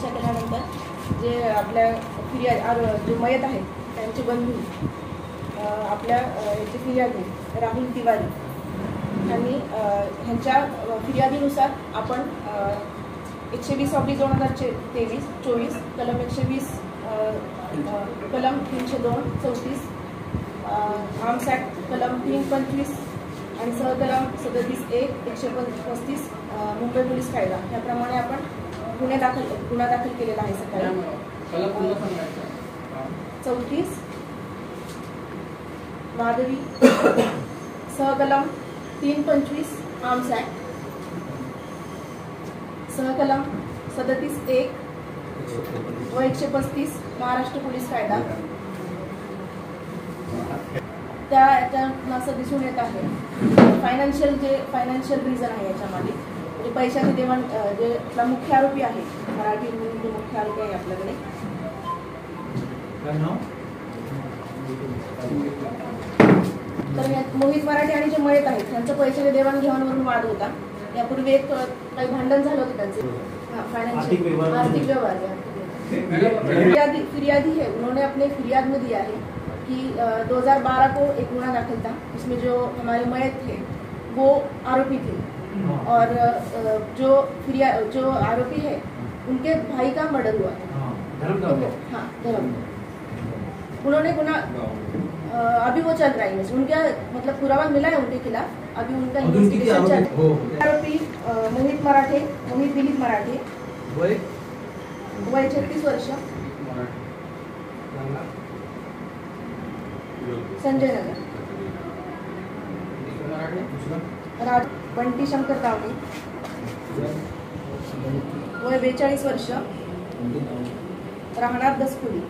चौकशा केल्यानंतर जे आपल्या जे मयत आहेत त्यांचे बंधू आपल्या याची फिर्यादी राहुल तिवारी यांनी ह्यांच्या फिर्यादीनुसार आपण 120/2023 24 कलम 120 कलम 302 34 आर्म्स ॲक्ट कलम 325 आणि सहकलम 37(1) 135 मुंबई पोलीस कायदा याप्रमाणे आपण गुन्हा दाखल केलेला आहे सकाळी 34 माधवी सहकलम 325 आर्म्स ॲक्ट सहकलम 37(1) व 135 महाराष्ट्र पोलीस कायदा त्याच्यातून असं दिसून येत आहे फायनान्शियल रिझन आहे याच्यामध्ये, म्हणजे पैशाचे देवाण जे आपला मुख्य आरोपी आहे मराठी जो मुख्य आरोपी आहे आपल्याकडे तर मोहित मराठे आणि जे मयत आहेत त्यांचं पैशाच्या देवाणघेवाणवरून वाद होता. यापूर्वी एक काही भांडण झालं होतं त्यांचे फाइनेंशियल आर्थिक व्यवहार फिरियादी है उन्होंने अपने फिरियाद में दिया है कि 2012 को एक गुना दाखिल था, इसमें जो हमारे मयत थे वो आरोपी थे और जो आरोपी है उनके भाई का मर्डर हुआ था। हाँ धर्म उन्होंने गुना अभी वो चल रहा है, उनका मतलब पुरावा मिला है उनके खिलाफ, अभी उनका इन्वेस्टिगेशन चल रहा है। आरोपी मोहित दिलीप मराठे वय 36 वर्ष संजय नगर राज बंटी शंकर तावडे वय 42 वर्ष राहणार दसपुली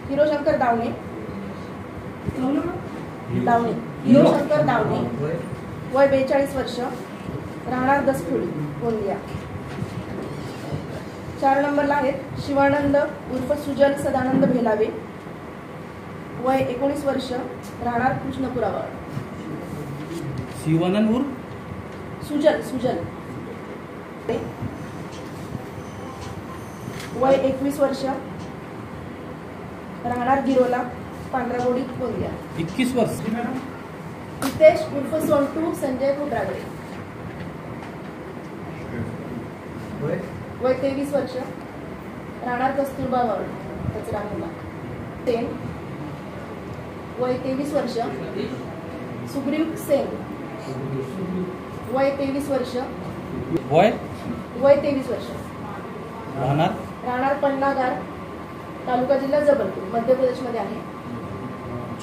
हिरो शंकर दावणे हिरो शंकर दावणे वय 42 वर्ष राहणार दसपुली गोंदिया। 4 नंबरला आहेत शिवानंद उर्फ सुजल सदानंद भेलावे वय 19 वर्ष राहणार कृष्णपुरावर। शिवानंद उर्फ सुजल वय 21 वर्ष राहणार गिरोला पांढरागोडी गोंदिया। 21 वर्ष हितेश उर्फ सोंटू संजय खोब्रागडे वय 23 वर्ष राहणार कस्तुरबा वार्ड कचरामुला। वय 23 वर्ष सुग्रीव सेन वय 23 वर्ष वय 23 वर्ष राहणार पन्नागार तालुका जिल्हा जबलपूर मध्य प्रदेशमध्ये आहे।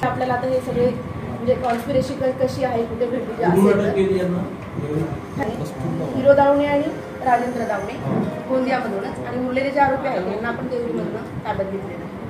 आपल्याला आता हे सगळे म्हणजे कॉन्स्पिरेसी कशी आहे कुठे भेटली हिरो दावणे आणि राजेंद्र दावणे गोंदियामधूनच आणि उरलेले जे आरोपी आहेत त्यांना आपण देवरीमधून ताब्यात घेतलेलं आहे।